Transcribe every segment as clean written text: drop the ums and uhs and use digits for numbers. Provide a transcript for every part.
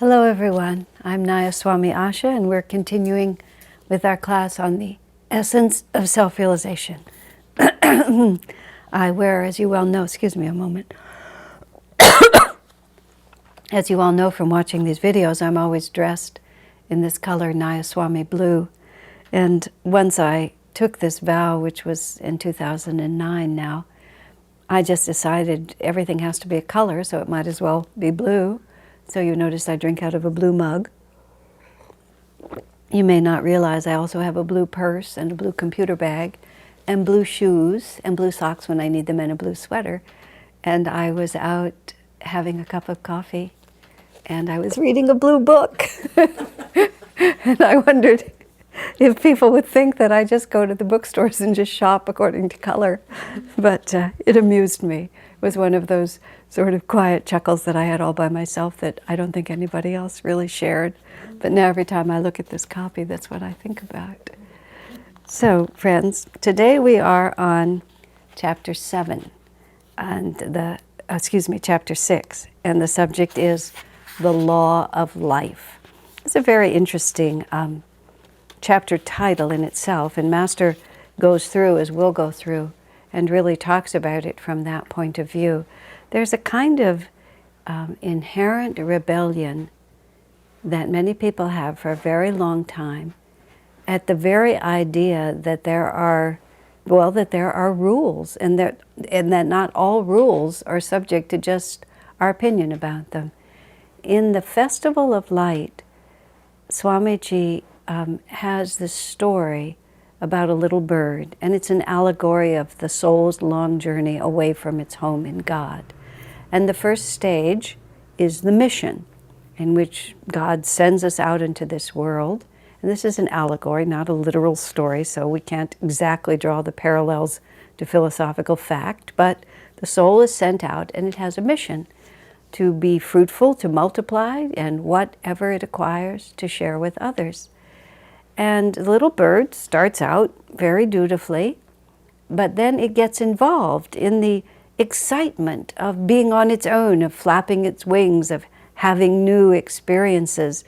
Hello everyone, I'm Nayaswami Asha, and we're continuing with our class on the essence of self-realization. I wear, as you well know, excuse me a moment, as you all know from watching these videos, I'm always dressed in this color, Nayaswami blue. And once I took this vow, which was in 2009 now, I just decided everything has to be a color, so it might as well be blue. So you notice I drink out of a blue mug. You may not realize I also have a blue purse and a blue computer bag and blue shoes and blue socks when I need them and a blue sweater. And I was out having a cup of coffee and I was reading a blue book. And I wondered if people would think that I just go to the bookstores and just shop according to color. But it amused me. It was one of those sort of quiet chuckles that I had all by myself that I don't think anybody else really shared. But now every time I look at this copy, that's what I think about. So, friends, today we are on chapter 7, and chapter 6, and the subject is the law of life. It's a very interesting chapter title in itself, and Master goes through, as we'll go through, and really talks about it from that point of view. There's a kind of inherent rebellion that many people have for a very long time at the very idea that there are rules, and that not all rules are subject to just our opinion about them. In the Festival of Light, Swamiji has this story about a little bird, and it's an allegory of the soul's long journey away from its home in God. And the first stage is the mission, in which God sends us out into this world. And this is an allegory, not a literal story, so we can't exactly draw the parallels to philosophical fact, but the soul is sent out and it has a mission to be fruitful, to multiply, and whatever it acquires to share with others. And the little bird starts out very dutifully, but then it gets involved in the excitement of being on its own, of flapping its wings, of having new experiences.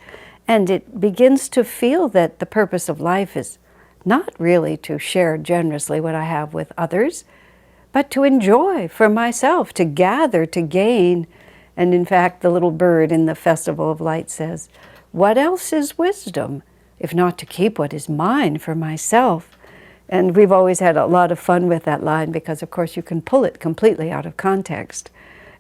And it begins to feel that the purpose of life is not really to share generously what I have with others, but to enjoy for myself, to gather, to gain. And in fact, the little bird in the Festival of Light says, "What else is wisdom, if not to keep what is mine for myself?" And we've always had a lot of fun with that line because, of course, you can pull it completely out of context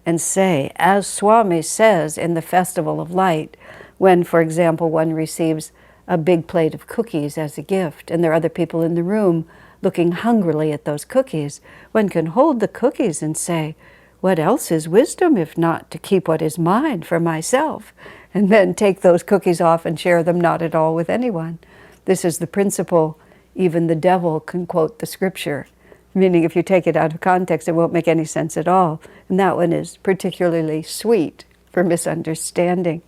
and say, as Swami says in the Festival of Light, when, for example, one receives a big plate of cookies as a gift and there are other people in the room looking hungrily at those cookies, one can hold the cookies and say, "What else is wisdom if not to keep what is mine for myself?" And then take those cookies off and share them not at all with anyone. This is the principle. Even the devil can quote the scripture, meaning if you take it out of context, it won't make any sense at all. And that one is particularly sweet for misunderstanding.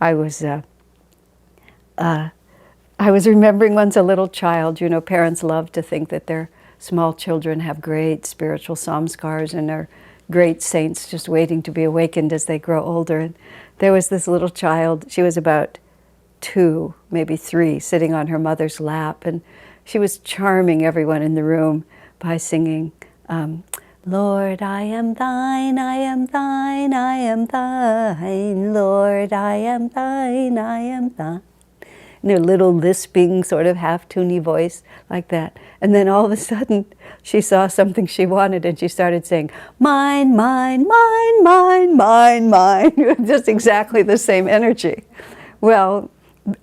I was remembering once a little child. You know, parents love to think that their small children have great spiritual samskars and are great saints just waiting to be awakened as they grow older. And there was this little child, she was about 2, maybe 3, sitting on her mother's lap, and she was charming everyone in the room by singing, "Lord, I am thine, I am thine, I am thine, Lord, I am thine, I am thine." In her little lisping, sort of half-toony voice like that. And then all of a sudden, she saw something she wanted and she started saying, "Mine, mine, mine, mine, mine, mine." Just exactly the same energy. Well,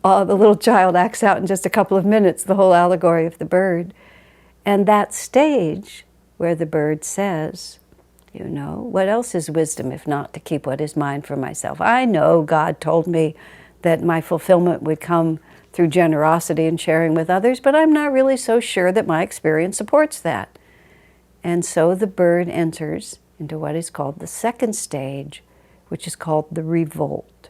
the little child acts out in just a couple of minutes the whole allegory of the bird. And that stage where the bird says, you know, "What else is wisdom if not to keep what is mine for myself? I know God told me that my fulfillment would come through generosity and sharing with others, but I'm not really so sure that my experience supports that." And so the bird enters into what is called the second stage, which is called the revolt.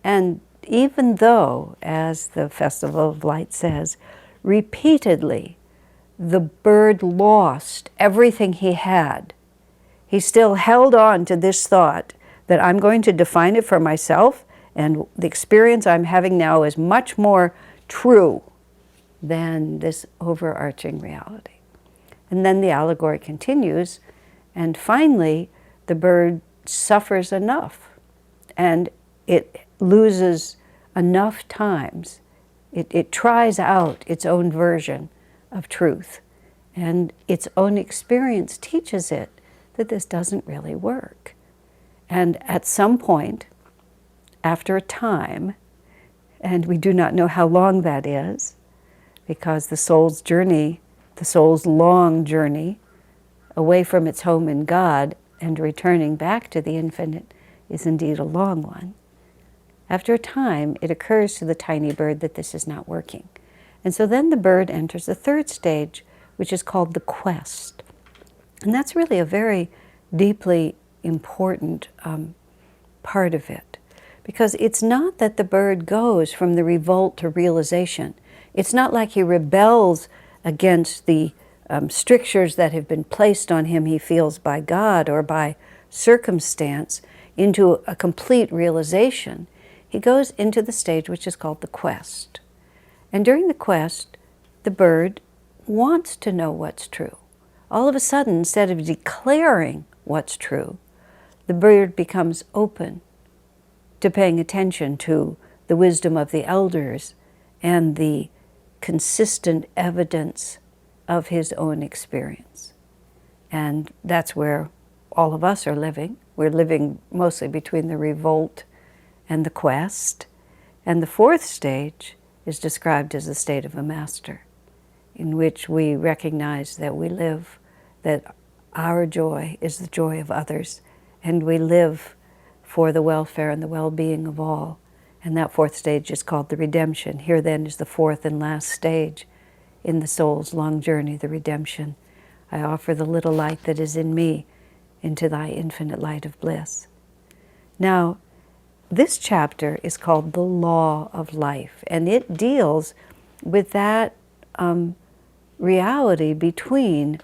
And even though, as the Festival of Light says, repeatedly the bird lost everything he had, he still held on to this thought that I'm going to define it for myself And the experience I'm having now is much more true than this overarching reality. And then the allegory continues, and finally the bird suffers enough, and it loses enough times. It tries out its own version of truth, and its own experience teaches it that this doesn't really work. And at some point, after a time, and we do not know how long that is, because the soul's journey, the soul's long journey away from its home in God and returning back to the infinite is indeed a long one. After a time, it occurs to the tiny bird that this is not working. And so then the bird enters the third stage, which is called the quest. And that's really a very deeply important part of it. Because it's not that the bird goes from the revolt to realization. It's not like he rebels against the strictures that have been placed on him, he feels, by God or by circumstance, into a complete realization. He goes into the stage which is called the quest. And during the quest, the bird wants to know what's true. All of a sudden, instead of declaring what's true, the bird becomes open to paying attention to the wisdom of the elders and the consistent evidence of his own experience. And that's where all of us are living. We're living mostly between the revolt and the quest. And the fourth stage is described as the state of a master, in which we recognize that we live, that our joy is the joy of others, and we live for the welfare and the well-being of all. And that fourth stage is called the redemption. Here then is the fourth and last stage in the soul's long journey, the redemption. I offer the little light that is in me into thy infinite light of bliss. Now, this chapter is called the law of life, and it deals with that reality between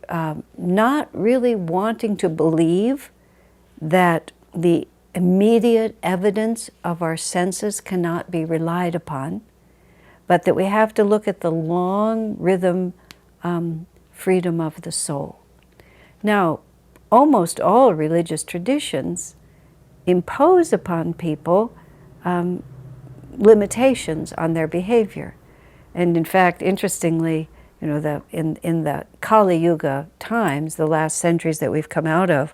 not really wanting to believe that the immediate evidence of our senses cannot be relied upon, but that we have to look at the long rhythm freedom of the soul. Now, almost all religious traditions impose upon people limitations on their behavior. And in fact, interestingly, in the Kali Yuga times, the last centuries that we've come out of,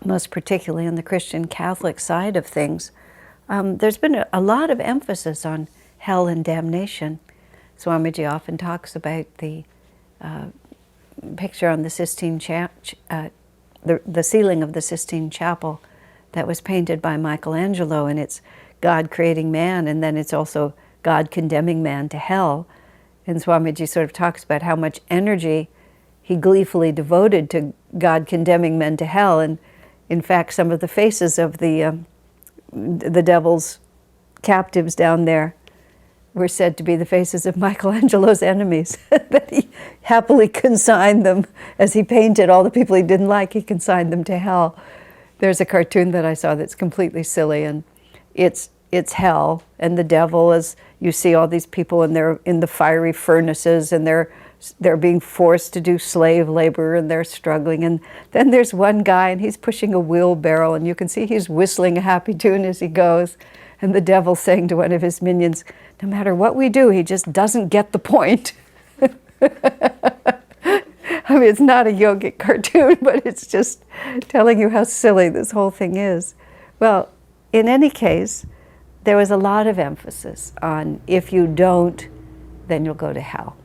most particularly on the Christian Catholic side of things, there's been a lot of emphasis on hell and damnation. Swamiji often talks about the picture on the Sistine the ceiling of the Sistine Chapel that was painted by Michelangelo, and it's God creating man, and then it's also God condemning man to hell. And Swamiji sort of talks about how much energy he gleefully devoted to God condemning men to hell, and in fact some of the faces of the devil's captives down there were said to be the faces of Michelangelo's enemies, that he happily consigned them, as he painted all the people he didn't like, he consigned them to hell. There's a cartoon that I saw that's completely silly, and it's hell, and the devil is, you see all these people, and they're in the fiery furnaces, and they're being forced to do slave labor, and they're struggling, and then there's one guy, and he's pushing a wheelbarrow, and you can see he's whistling a happy tune as he goes, and the devil saying to one of his minions, no matter what we do, he just doesn't get the point. I mean, it's not a yogic cartoon, but it's just telling you how silly this whole thing is. Well, in any case, there was a lot of emphasis on if you don't, then you'll go to hell.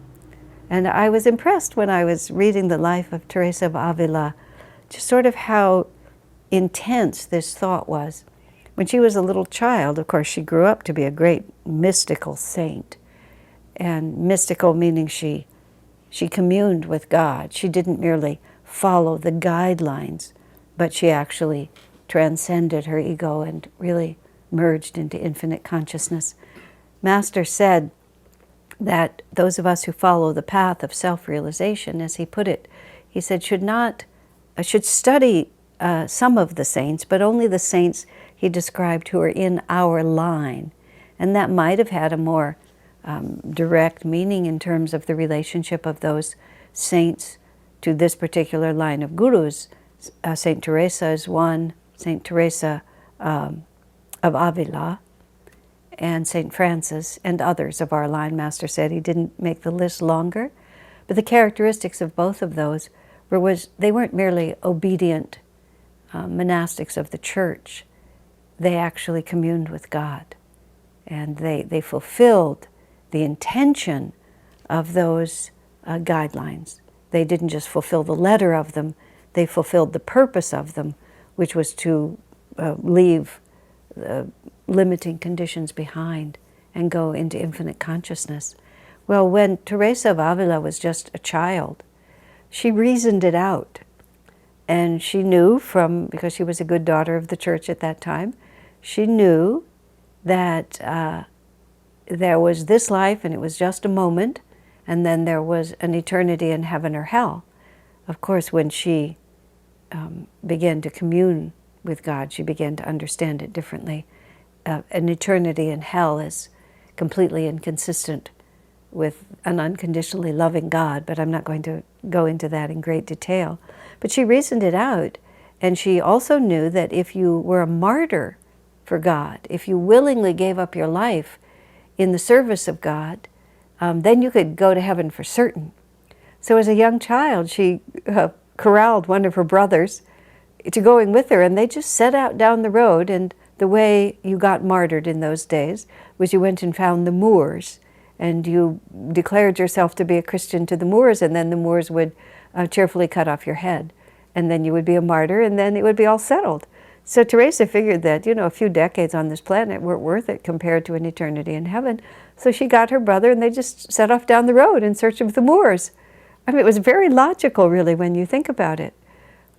And I was impressed when I was reading the life of Teresa of Avila, just sort of how intense this thought was. When she was a little child, of course, she grew up to be a great mystical saint. And mystical meaning she communed with God. She didn't merely follow the guidelines, but she actually transcended her ego and really merged into infinite consciousness. Master said that those of us who follow the path of self-realization, as he put it, he said, should study some of the saints, but only the saints he described who are in our line. And that might have had a more direct meaning in terms of the relationship of those saints to this particular line of gurus. Saint Teresa is one, Saint Teresa of Avila, and Saint Francis, and others of our line. Master said he didn't make the list longer, but the characteristics of both of those they weren't merely obedient monastics of the church. They actually communed with God, and they fulfilled the intention of those guidelines. They didn't just fulfill the letter of them, they fulfilled the purpose of them, which was to leave limiting conditions behind and go into infinite consciousness. Well, when Teresa of Avila was just a child, she reasoned it out. And she knew because she was a good daughter of the church at that time, she knew that there was this life and it was just a moment, and then there was an eternity in heaven or hell. Of course, when she began to commune with God, she began to understand it differently. An eternity in hell is completely inconsistent with an unconditionally loving God, but I'm not going to go into that in great detail. But she reasoned it out, and she also knew that if you were a martyr for God, if you willingly gave up your life in the service of God, then you could go to heaven for certain. So as a young child, she corralled one of her brothers to going with her, and they just set out down the road. And the way you got martyred in those days was you went and found the Moors, and you declared yourself to be a Christian to the Moors, and then the Moors would cheerfully cut off your head. And then you would be a martyr, and then it would be all settled. So Teresa figured that, a few decades on this planet weren't worth it compared to an eternity in heaven. So she got her brother, and they just set off down the road in search of the Moors. I mean, it was very logical, really, when you think about it,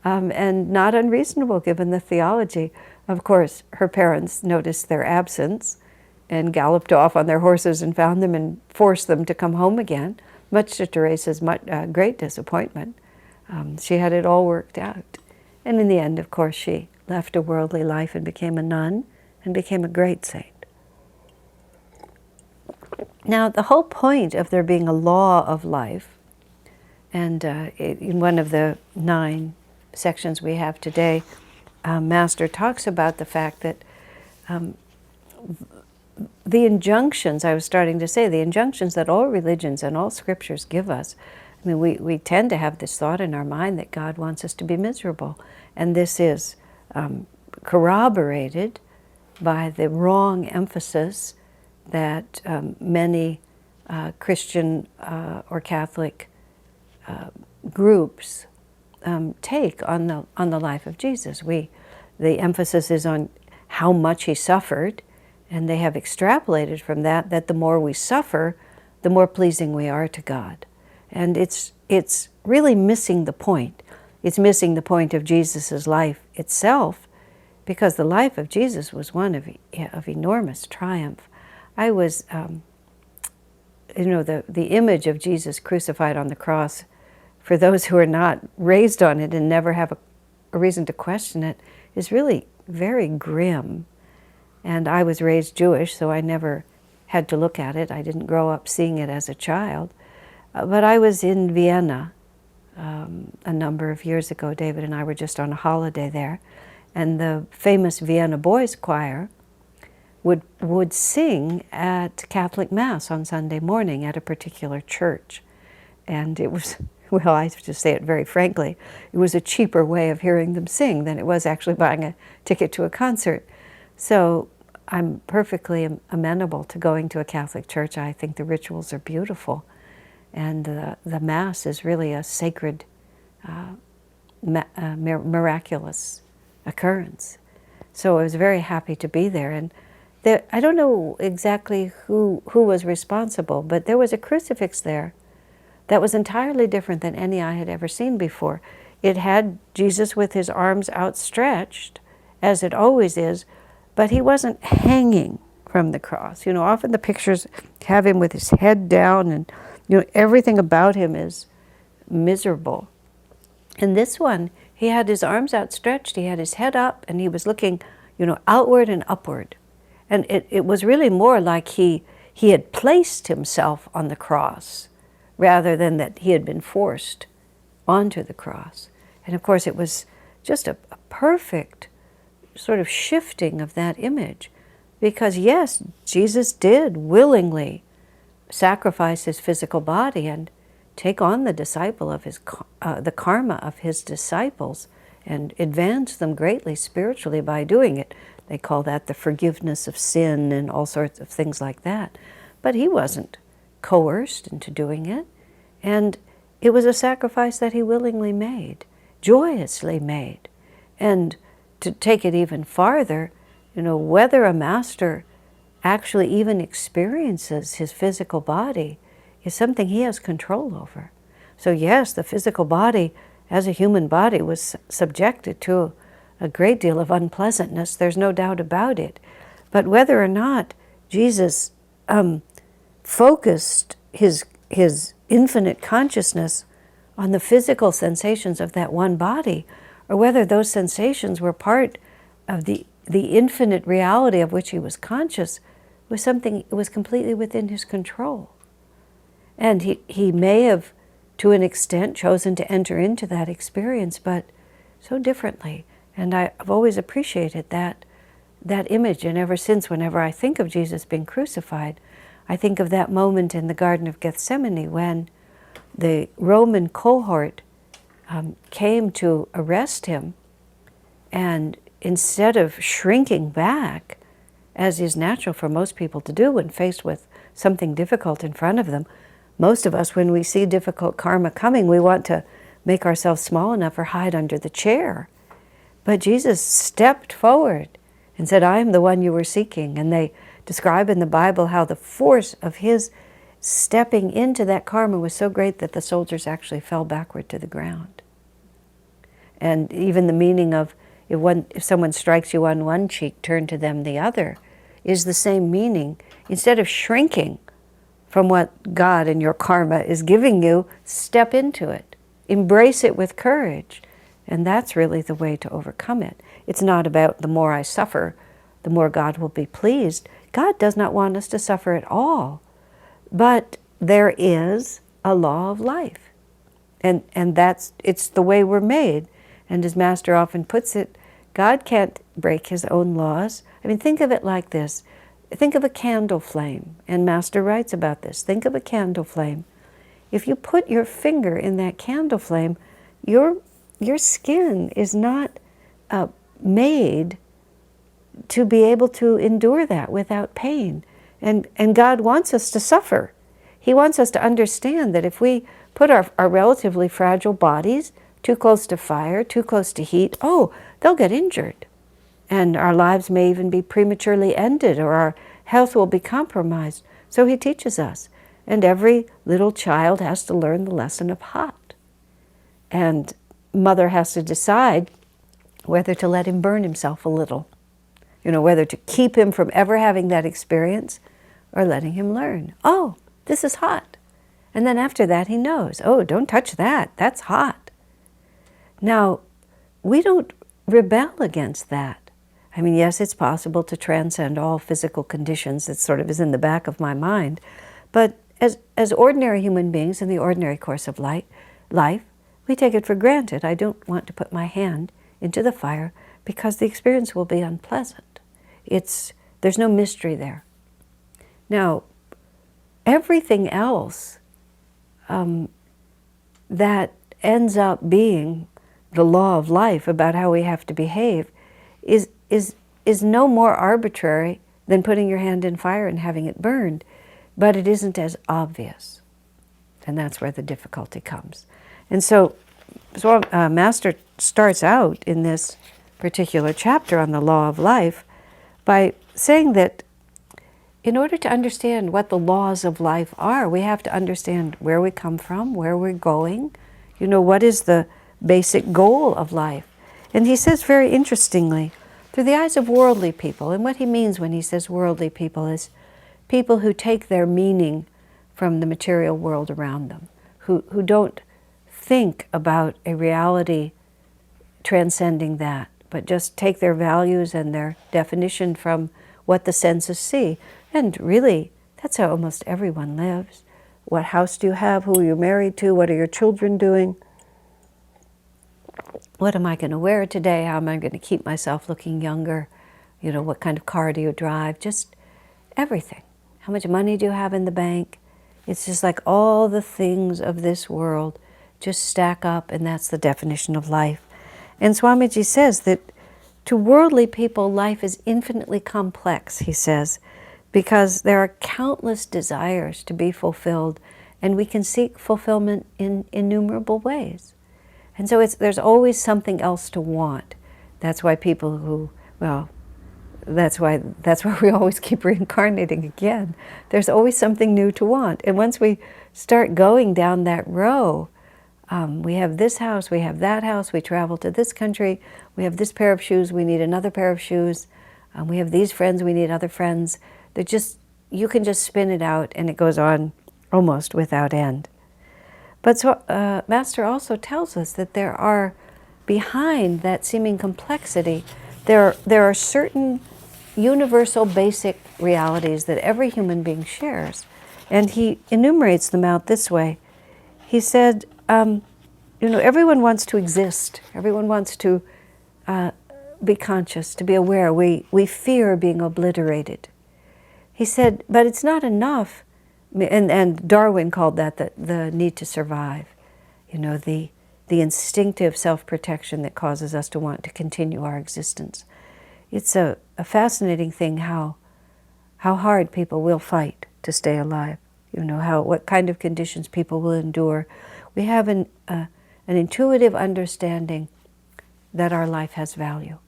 and not unreasonable given the theology. Of course, her parents noticed their absence and galloped off on their horses and found them and forced them to come home again, much to Teresa's great disappointment. She had it all worked out. And in the end, of course, she left a worldly life and became a nun and became a great saint. Now, the whole point of there being a law of life, and in one of the 9 sections we have today, Master talks about the fact that the injunctions, I was starting to say, the injunctions that all religions and all scriptures give us, I mean, we tend to have this thought in our mind that God wants us to be miserable. And this is corroborated by the wrong emphasis that many Christian or Catholic groups take on the life of Jesus. The emphasis is on how much he suffered, and they have extrapolated from that the more we suffer, the more pleasing we are to God. And it's really missing the point. It's missing the point of Jesus' life itself, because the life of Jesus was one of enormous triumph. I was, the image of Jesus crucified on the cross, for those who are not raised on it and never have a reason to question it, is really very grim. And I was raised Jewish, so I never had to look at it. I didn't grow up seeing it as a child. But I was in Vienna a number of years ago. David and I were just on a holiday there. And the famous Vienna Boys Choir would sing at Catholic Mass on Sunday morning at a particular church. And it was, well, I have to say it very frankly, it was a cheaper way of hearing them sing than it was actually buying a ticket to a concert. So I'm perfectly amenable to going to a Catholic church. I think the rituals are beautiful. And the Mass is really a sacred, miraculous occurrence. So I was very happy to be there. And I don't know exactly who was responsible, but there was a crucifix there that was entirely different than any I had ever seen before. It had Jesus with his arms outstretched, as it always is, but he wasn't hanging from the cross. Often the pictures have him with his head down, and everything about him is miserable. And this one, He had his arms outstretched, he had his head up, and he was looking, outward and upward. And it was really more like he had placed himself on the cross rather than that he had been forced onto the cross. And of course it was just a perfect sort of shifting of that image. Because yes, Jesus did willingly sacrifice his physical body and take on the the karma of his disciples and advance them greatly spiritually by doing it. They call that the forgiveness of sin and all sorts of things like that. But he wasn't coerced into doing it. And it was a sacrifice that he willingly made, joyously made. And to take it even farther, whether a master actually even experiences his physical body is something he has control over. So yes, the physical body, as a human body, was subjected to a great deal of unpleasantness. There's no doubt about it. But whether or not Jesus focused his infinite consciousness on the physical sensations of that one body, or whether those sensations were part of the infinite reality of which he was conscious, was something that was completely within his control. And he may have, to an extent, chosen to enter into that experience, but so differently. And I've always appreciated that image. And ever since, whenever I think of Jesus being crucified, I think of that moment in the Garden of Gethsemane when the Roman cohort came to arrest him, and instead of shrinking back, as is natural for most people to do when faced with something difficult in front of them, most of us, when we see difficult karma coming, we want to make ourselves small enough or hide under the chair. But Jesus stepped forward and said, "I am the one you were seeking." And they describe in the Bible how the force of his stepping into that karma was so great that the soldiers actually fell backward to the ground. And even the meaning of if someone strikes you on one cheek, turn to them the other, is the same meaning. Instead of shrinking from what God and your karma is giving you, step into it. Embrace it with courage. And that's really the way to overcome it. It's not about the more I suffer, the more God will be pleased. God does not want us to suffer at all. But there is a law of life. And it's the way we're made. And as Master often puts it, God can't break his own laws. I mean, think of it like this. Think of a candle flame. And Master writes about this. Think of a candle flame. If you put your finger in that candle flame, your skin is not made to be able to endure that without pain. And God wants us to suffer. He wants us to understand that if we put our relatively fragile bodies too close to fire, too close to heat, they'll get injured. And our lives may even be prematurely ended, or our health will be compromised. So he teaches us. And every little child has to learn the lesson of hot. And mother has to decide whether to let him burn himself a little. Whether to keep him from ever having that experience or letting him learn. Oh, this is hot. And then after that he knows, don't touch that. That's hot. Now, we don't rebel against that. I mean, yes, it's possible to transcend all physical conditions. That sort of is in the back of my mind. But as ordinary human beings in the ordinary course of life, we take it for granted. I don't want to put my hand into the fire because the experience will be unpleasant. There's no mystery there. Now, everything else that ends up being the law of life about how we have to behave is no more arbitrary than putting your hand in fire and having it burned, but it isn't as obvious. And that's where the difficulty comes. And so Master starts out in this particular chapter on the law of life by saying that in order to understand what the laws of life are, we have to understand where we come from, where we're going, what is the basic goal of life. And he says very interestingly, through the eyes of worldly people, and what he means when he says worldly people is people who take their meaning from the material world around them, who don't think about a reality transcending that, but just take their values and their definition from what the senses see. And really, that's how almost everyone lives. What house do you have? Who are you married to? What are your children doing? What am I going to wear today? How am I going to keep myself looking younger? You know, what kind of car do you drive? Just everything. How much money do you have in the bank? It's just like all the things of this world just stack up, and that's the definition of life. And Swamiji says that to worldly people, life is infinitely complex, he says, because there are countless desires to be fulfilled, and we can seek fulfillment in innumerable ways. And so there's always something else to want. That's why people who, well, that's why we always keep reincarnating again. There's always something new to want. And once we start going down that row, we have this house, we have that house, we travel to this country, we have this pair of shoes, we need another pair of shoes, we have these friends, we need other friends. You can just spin it out, and it goes on almost without end. But so, Master also tells us that there are, behind that seeming complexity, there are certain universal basic realities that every human being shares. And he enumerates them out this way. He said, everyone wants to exist. Everyone wants to be conscious, to be aware. We fear being obliterated. He said, but it's not enough. And Darwin called that the need to survive. The instinctive self-protection that causes us to want to continue our existence. It's a fascinating thing how hard people will fight to stay alive. What kind of conditions people will endure. We have an intuitive understanding that our life has value.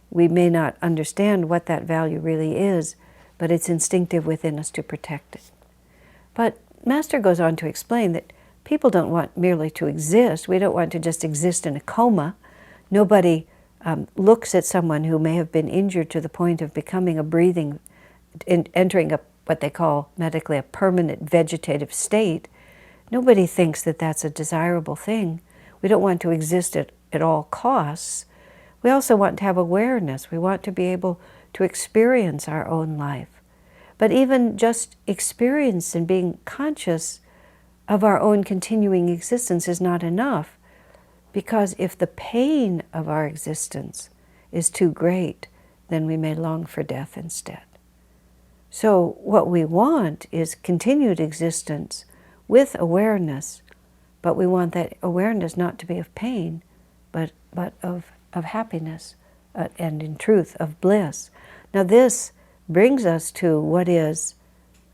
We may not understand what that value really is, but it's instinctive within us to protect it. But Master goes on to explain that people don't want merely to exist. We don't want to just exist in a coma. Nobody looks at someone who may have been injured to the point of becoming entering what they call medically a permanent vegetative state. Nobody thinks that that's a desirable thing. We don't want to exist at all costs. We also want to have awareness. We want to be able to experience our own life. But even just experience and being conscious of our own continuing existence is not enough, because if the pain of our existence is too great, then we may long for death instead. So what we want is continued existence with awareness, but we want that awareness not to be of pain, but of happiness, and in truth, of bliss. Now this brings us to what is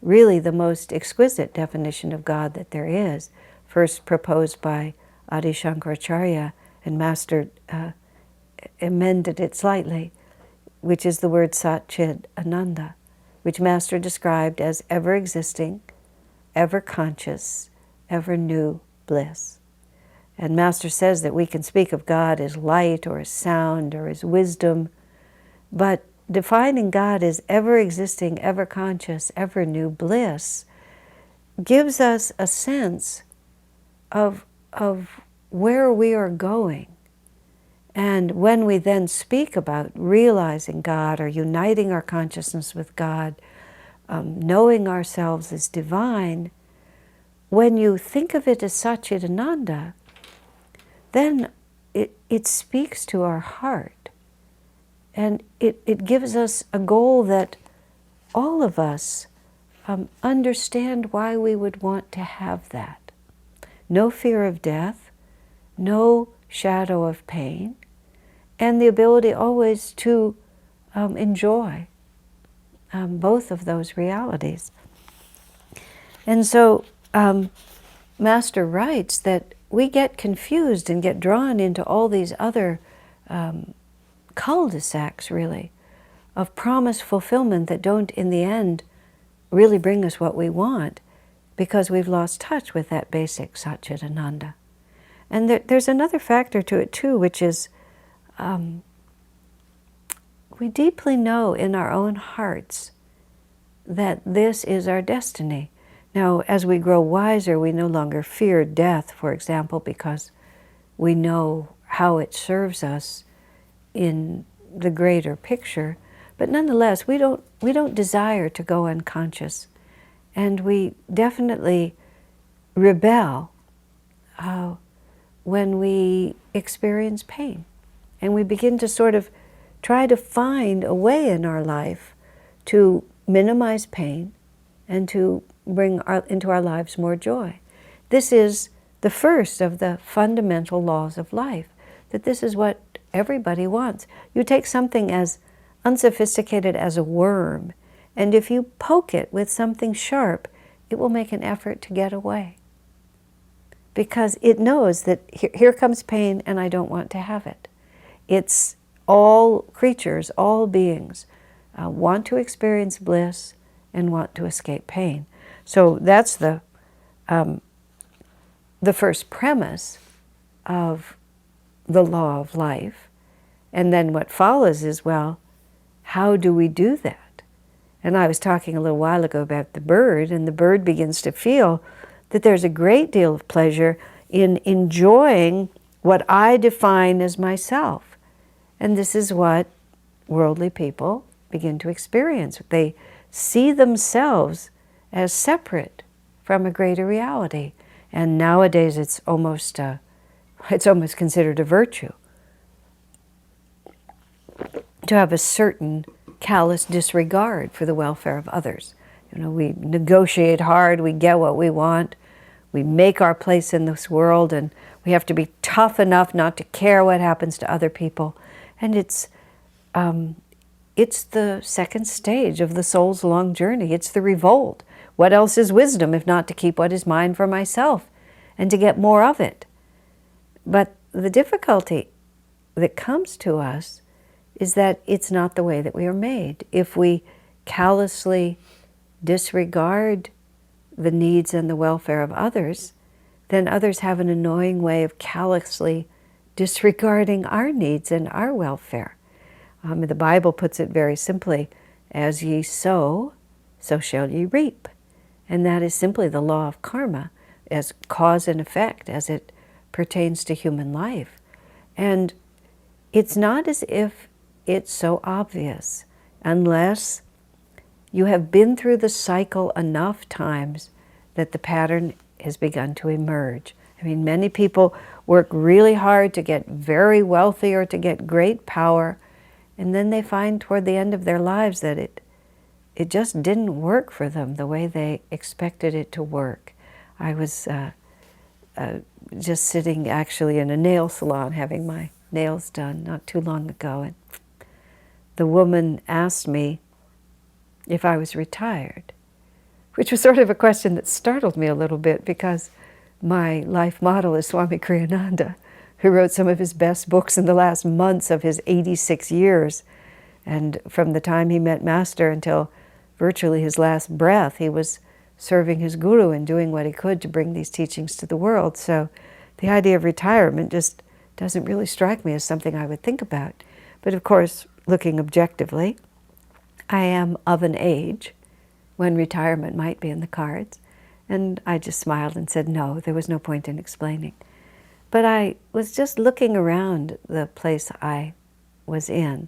really the most exquisite definition of God that there is, first proposed by Adi Shankaracharya, and Master amended it slightly, which is the word Sat-Chid Ananda, which Master described as ever-existing, ever-conscious, ever-new bliss. And Master says that we can speak of God as light or as sound or as wisdom, but defining God as ever-existing, ever-conscious, ever-new bliss gives us a sense of where we are going. And when we then speak about realizing God or uniting our consciousness with God, knowing ourselves as divine, when you think of it as Satchidananda, then it speaks to our heart. And it gives us a goal that all of us understand why we would want to have that. No fear of death, no shadow of pain, and the ability always to enjoy both of those realities. And so Master writes that we get confused and get drawn into all these other cul-de-sacs, really, of promised fulfillment that don't, in the end, really bring us what we want, because we've lost touch with that basic Satchidananda. And there's another factor to it, too, which is we deeply know in our own hearts that this is our destiny. Now, as we grow wiser, we no longer fear death, for example, because we know how it serves us in the greater picture. But nonetheless, we don't desire to go unconscious, and we definitely rebel when we experience pain, and we begin to sort of try to find a way in our life to minimize pain and to bring into our lives more joy. This is the first of the fundamental laws of life, that this is what everybody wants. You take something as unsophisticated as a worm, and if you poke it with something sharp, it will make an effort to get away. Because it knows that here comes pain and I don't want to have it. It's all creatures, all beings want to experience bliss and want to escape pain. So that's the first premise of the law of life. And then what follows is, well, how do we do that? And I was talking a little while ago about the bird, and the bird begins to feel that there's a great deal of pleasure in enjoying what I define as myself. And this is what worldly people begin to experience. They see themselves as separate from a greater reality. And nowadays it's almost considered a virtue to have a certain callous disregard for the welfare of others. You know, we negotiate hard, we get what we want, we make our place in this world, and we have to be tough enough not to care what happens to other people. And it's the second stage of the soul's long journey. It's the revolt. What else is wisdom if not to keep what is mine for myself and to get more of it? But the difficulty that comes to us is that it's not the way that we are made. If we callously disregard the needs and the welfare of others, then others have an annoying way of callously disregarding our needs and our welfare. The Bible puts it very simply, as ye sow, so shall ye reap. And that is simply the law of karma, as cause and effect as it pertains to human life. And it's not as if it's so obvious, unless you have been through the cycle enough times that the pattern has begun to emerge. I mean, many people work really hard to get very wealthy or to get great power, and then they find toward the end of their lives that it just didn't work for them the way they expected it to work. I was just sitting actually in a nail salon having my nails done not too long ago, and the woman asked me if I was retired, which was sort of a question that startled me a little bit, because my life model is Swami Kriyananda, who wrote some of his best books in the last months of his 86 years. And from the time he met Master until virtually his last breath, he was serving his guru and doing what he could to bring these teachings to the world. So the idea of retirement just doesn't really strike me as something I would think about. But of course, looking objectively, I am of an age when retirement might be in the cards. And I just smiled and said no, there was no point in explaining. But I was just looking around the place I was in,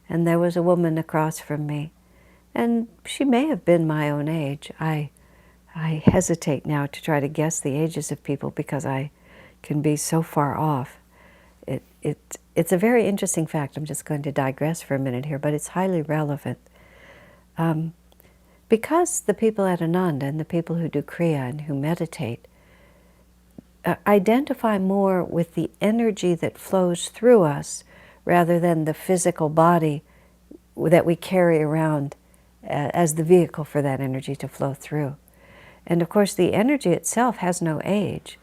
and there was a woman across from me, and she may have been my own age. I hesitate now to try to guess the ages of people because I can be so far off. It's a very interesting fact. I'm just going to digress for a minute here, but it's highly relevant. Because the people at Ananda and the people who do Kriya and who meditate identify more with the energy that flows through us rather than the physical body that we carry around as the vehicle for that energy to flow through. And of course, the energy itself has no age,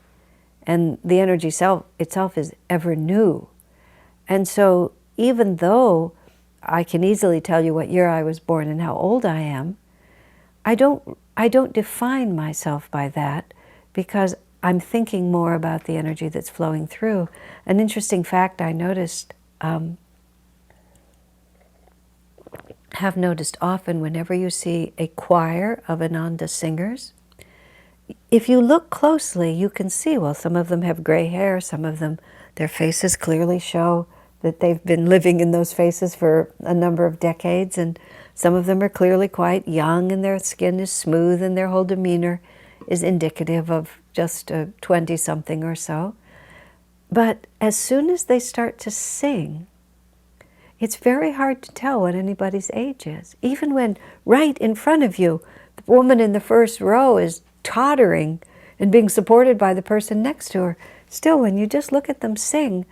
and the energy itself is ever new. And so even though I can easily tell you what year I was born and how old I am, I don't define myself by that, because I'm thinking more about the energy that's flowing through. An interesting fact I noticed, have noticed often, whenever you see a choir of Ananda singers, if you look closely, you can see, well, some of them have gray hair, some of them, their faces clearly show that they've been living in those faces for a number of decades, and some of them are clearly quite young, and their skin is smooth, and their whole demeanor is indicative of just a 20-something or so. But as soon as they start to sing, it's very hard to tell what anybody's age is. Even when right in front of you, the woman in the first row is tottering and being supported by the person next to her, still when you just look at them sing,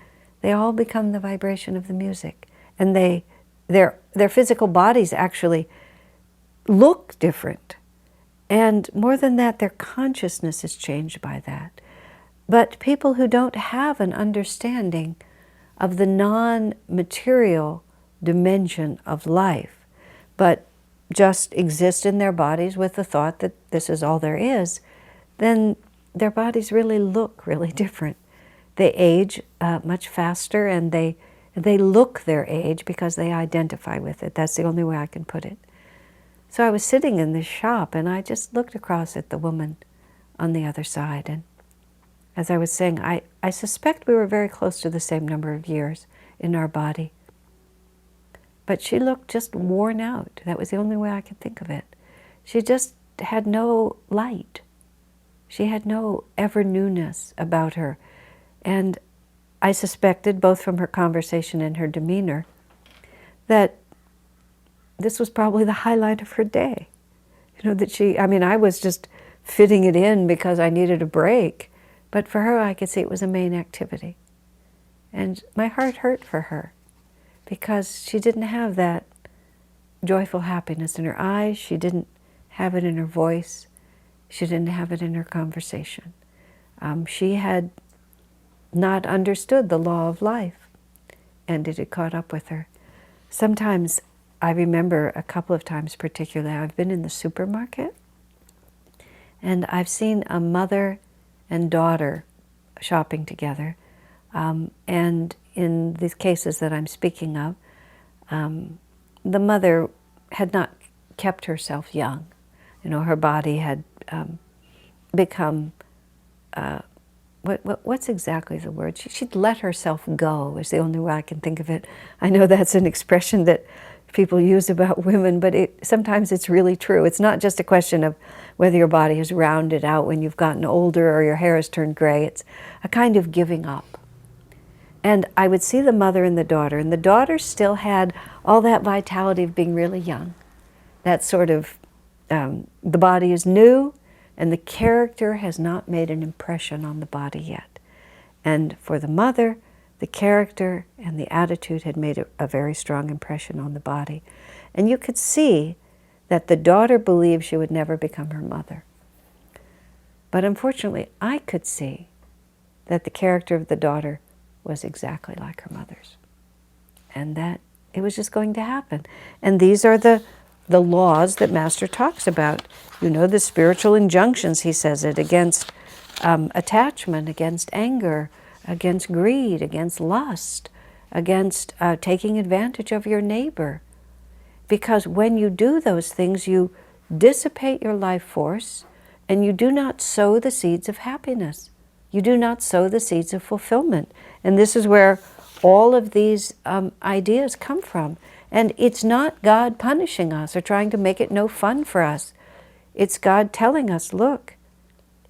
they all become the vibration of the music. And their physical bodies actually look different. And more than that, their consciousness is changed by that. But people who don't have an understanding of the non-material dimension of life, but just exist in their bodies with the thought that this is all there is, then their bodies really look really different. They age much faster, and they look their age because they identify with it. That's the only way I can put it. So I was sitting in this shop, and I just looked across at the woman on the other side, and as I was saying, I suspect we were very close to the same number of years in our body. But she looked just worn out. That was the only way I could think of it. She just had no light. She had no ever-newness about her. And I suspected, both from her conversation and her demeanor, that this was probably the highlight of her day. You know, that I was just fitting it in because I needed a break. But for her, I could see it was a main activity. And my heart hurt for her because she didn't have that joyful happiness in her eyes. She didn't have it in her voice. She didn't have it in her conversation. She had not understood the law of life, and it had caught up with her. Sometimes, I remember a couple of times particularly, I've been in the supermarket, and I've seen a mother and daughter shopping together. And in these cases that I'm speaking of, the mother had not kept herself young. You know, her body had become, what's exactly the word? She'd let herself go, is the only way I can think of it. I know that's an expression that people use about women, but sometimes it's really true. It's not just a question of whether your body has rounded out when you've gotten older or your hair has turned gray. It's a kind of giving up. And I would see the mother and the daughter still had all that vitality of being really young. That sort of, the body is new, and the character has not made an impression on the body yet. And for the mother, the character and the attitude had made a very strong impression on the body. And you could see that the daughter believed she would never become her mother. But unfortunately, I could see that the character of the daughter was exactly like her mother's, and that it was just going to happen. And these are the laws that Master talks about. You know, the spiritual injunctions, he says it, against attachment, against anger, against greed, against lust, against taking advantage of your neighbor. Because when you do those things, you dissipate your life force, and you do not sow the seeds of happiness. You do not sow the seeds of fulfillment. And this is where all of these ideas come from. And it's not God punishing us or trying to make it no fun for us. It's God telling us, look,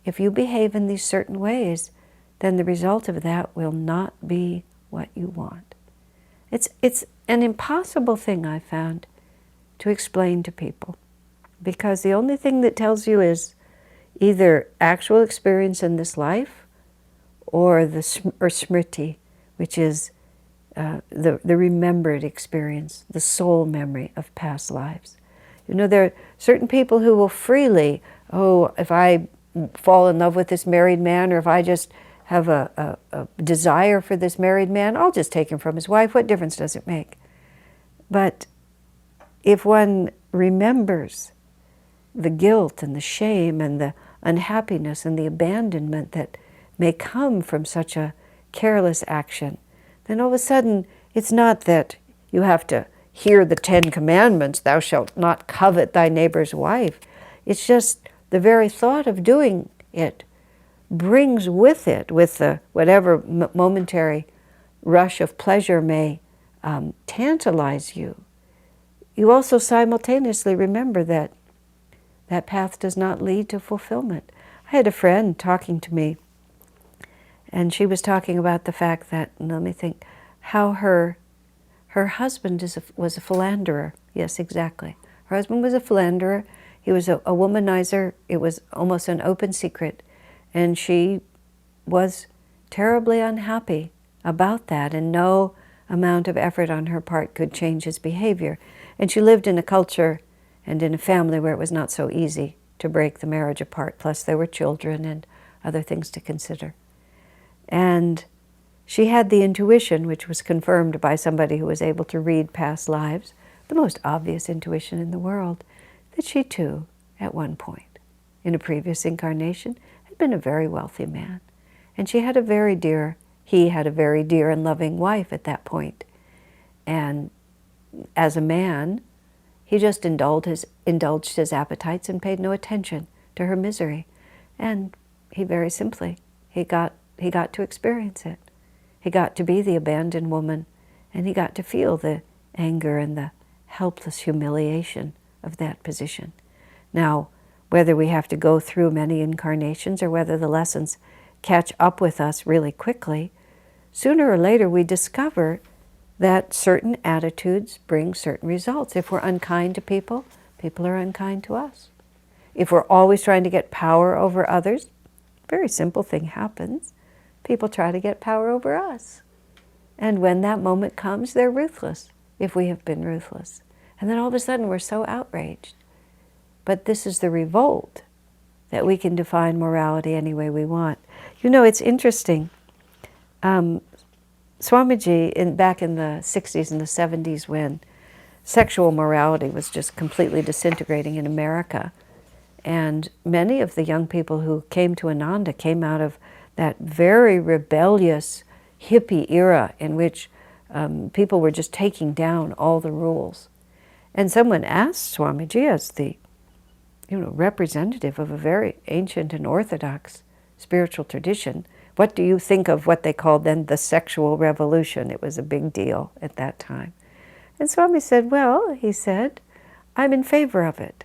if you behave in these certain ways, then the result of that will not be what you want. It's an impossible thing, I found, to explain to people, because the only thing that tells you is either actual experience in this life or smriti, which is the remembered experience, the soul memory of past lives. You know, there are certain people who will freely, if I fall in love with this married man, or if I just have a desire for this married man, I'll just take him from his wife. What difference does it make? But if one remembers the guilt and the shame and the unhappiness and the abandonment that may come from such a careless action, then all of a sudden it's not that you have to hear the 10 commandments, thou shalt not covet thy neighbor's wife. It's just the very thought of doing it brings with it, with the whatever momentary rush of pleasure may tantalize you, you also simultaneously remember that that path does not lead to fulfillment. I had a friend talking to me, and she was talking about the fact that, let me think, how her husband was a philanderer. Yes, exactly. Her husband was a philanderer. He was a womanizer. It was almost an open secret. And she was terribly unhappy about that, and no amount of effort on her part could change his behavior. And she lived in a culture and in a family where it was not so easy to break the marriage apart. Plus there were children and other things to consider. And she had the intuition, which was confirmed by somebody who was able to read past lives, the most obvious intuition in the world, that she too, at one point, in a previous incarnation, had been a very wealthy man. And he had a very dear and loving wife at that point. And as a man, he just indulged his appetites and paid no attention to her misery. And he very simply, he got to experience it. He got to be the abandoned woman, and he got to feel the anger and the helpless humiliation of that position. Now, whether we have to go through many incarnations or whether the lessons catch up with us really quickly, sooner or later we discover that certain attitudes bring certain results. If we're unkind to people, people are unkind to us. If we're always trying to get power over others, very simple thing happens. People try to get power over us. And when that moment comes, they're ruthless, if we have been ruthless. And then all of a sudden we're so outraged. But this is the revolt, that we can define morality any way we want. You know, it's interesting. Swamiji, back in the 60s and the 70s, when sexual morality was just completely disintegrating in America, and many of the young people who came to Ananda came out of that very rebellious hippie era in which people were just taking down all the rules. And someone asked Swamiji, as the representative of a very ancient and orthodox spiritual tradition, what do you think of what they called then the sexual revolution? It was a big deal at that time. And Swami said, well, he said, I'm in favor of it,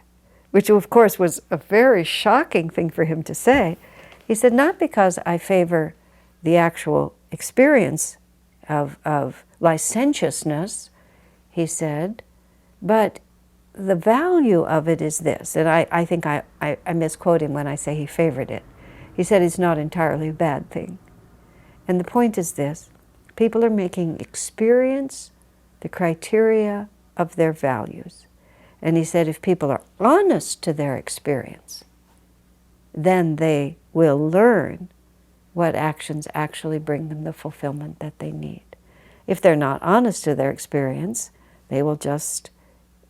which of course was a very shocking thing for him to say. He said, not because I favor the actual experience of licentiousness, he said, but the value of it is this. And I think I misquote him when I say he favored it. He said it's not entirely a bad thing. And the point is this: people are making experience the criteria of their values. And he said if people are honest to their experience, then they will learn what actions actually bring them the fulfillment that they need. If they're not honest to their experience, they will just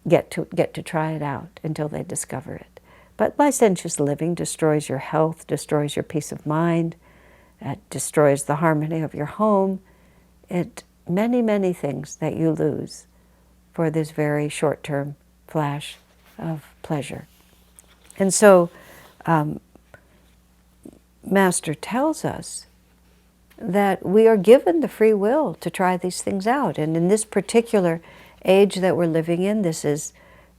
get to try it out until they discover it. But licentious living destroys your health, destroys your peace of mind, it destroys the harmony of your home. Many, many things that you lose for this very short-term flash of pleasure. And so Master tells us that we are given the free will to try these things out. And in this particular age that we're living in, this is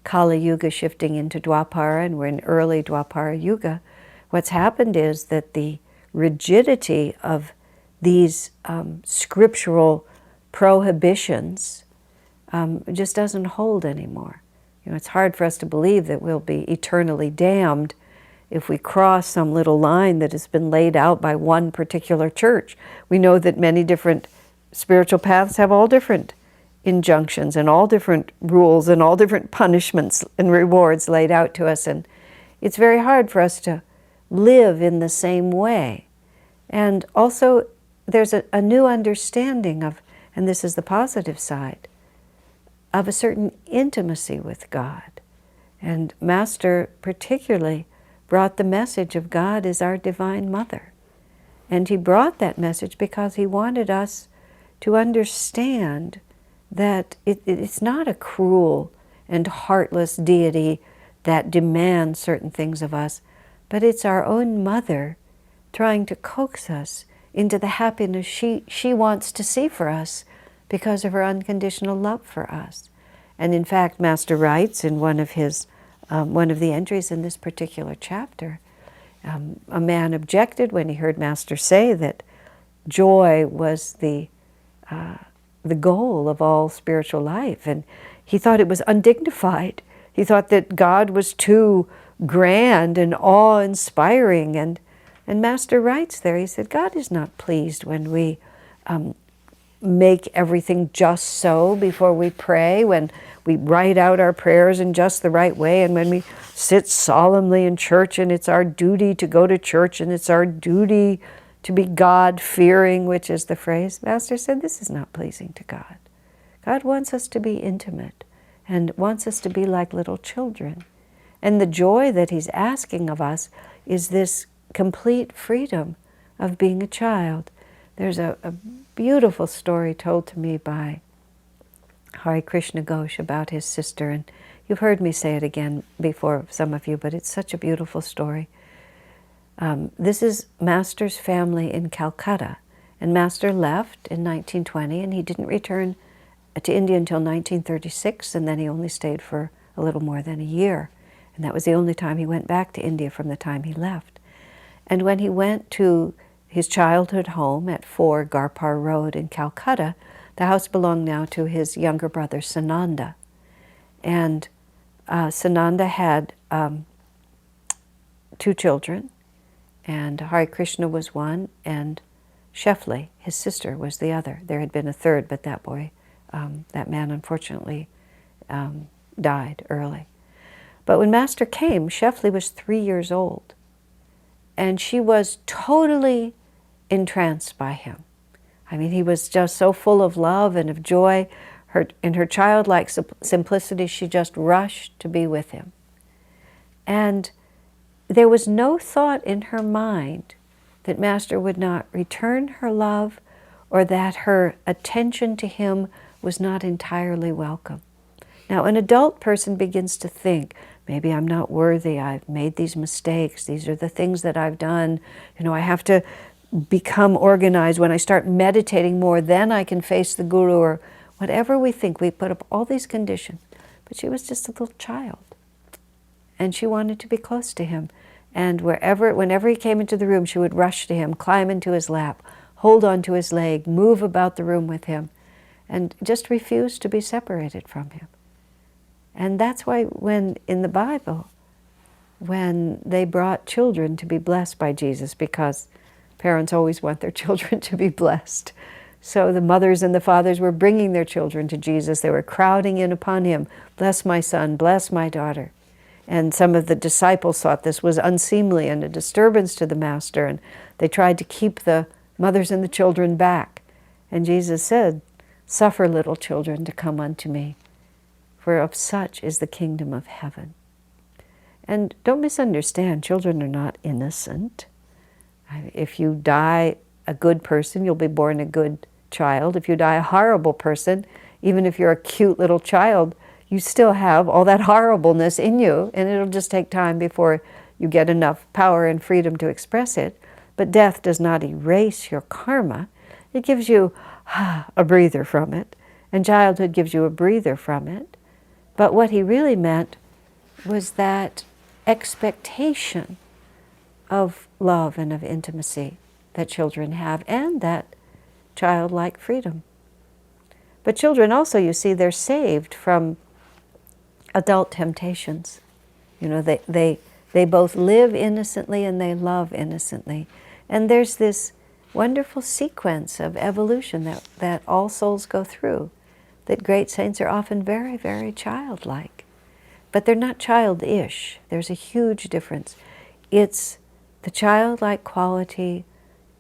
Kali Yuga shifting into Dwapara, and we're in early Dwapara Yuga. What's happened is that the rigidity of these scriptural prohibitions just doesn't hold anymore. It's hard for us to believe that we'll be eternally damned if we cross some little line that has been laid out by one particular church. We know that many different spiritual paths have all different injunctions and all different rules and all different punishments and rewards laid out to us, and it's very hard for us to live in the same way. And also there's a new understanding of, and this is the positive side, of a certain intimacy with God. And Master particularly brought the message of God as our Divine Mother. And he brought that message because he wanted us to understand that it's not a cruel and heartless deity that demands certain things of us, but it's our own mother trying to coax us into the happiness she wants to see for us because of her unconditional love for us. And in fact, Master writes in one of the entries in this particular chapter, a man objected when he heard Master say that joy was the goal of all spiritual life, and he thought it was undignified. He thought that God was too grand and awe-inspiring, and Master writes there, he said, God is not pleased when we make everything just so before we pray, when we write out our prayers in just the right way, and when we sit solemnly in church and it's our duty to go to church and it's our duty to be God-fearing, which is the phrase. Master said, this is not pleasing to God. God wants us to be intimate and wants us to be like little children. And the joy that he's asking of us is this complete freedom of being a child. There's a beautiful story told to me by Hare Krishna Ghosh about his sister, and you've heard me say it again before, some of you, but it's such a beautiful story. This is Master's family in Calcutta, and Master left in 1920, and he didn't return to India until 1936, and then he only stayed for a little more than a year. And that was the only time he went back to India from the time he left. And when he went to his childhood home at 4 Garpar Road in Calcutta, the house belonged now to his younger brother, Sananda. And Sananda had 2 children, and Hare Krishna was one, and Shefli, his sister, was the other. There had been a third, but that boy, that man unfortunately died early. But when Master came, Shefli was 3 years old, and she was totally entranced by him. I mean, he was just so full of love and of joy. In her childlike simplicity, she just rushed to be with him. And there was no thought in her mind that Master would not return her love or that her attention to him was not entirely welcome. Now, an adult person begins to think, maybe I'm not worthy, I've made these mistakes, these are the things that I've done, I have to become organized. When I start meditating more, then I can face the Guru, or whatever we think. We put up all these conditions. But she was just a little child, and she wanted to be close to him. And whenever he came into the room, she would rush to him, climb into his lap, hold onto his leg, move about the room with him, and just refuse to be separated from him. And that's why when in the Bible, when they brought children to be blessed by Jesus, because parents always want their children to be blessed. So the mothers and the fathers were bringing their children to Jesus. They were crowding in upon him, bless my son, bless my daughter. And some of the disciples thought this was unseemly and a disturbance to the Master, and they tried to keep the mothers and the children back. And Jesus said, suffer little children to come unto me, for of such is the kingdom of heaven. And don't misunderstand, children are not innocent. If you die a good person, you'll be born a good child. If you die a horrible person, even if you're a cute little child, you still have all that horribleness in you, and it'll just take time before you get enough power and freedom to express it. But death does not erase your karma. It gives you a breather from it, and childhood gives you a breather from it. But what he really meant was that expectation of love and of intimacy that children have, and that childlike freedom. But children also, you see, they're saved from adult temptations. They both live innocently and they love innocently. And there's this wonderful sequence of evolution that all souls go through, that great saints are often very, very childlike. But they're not childish. There's a huge difference. It's the childlike quality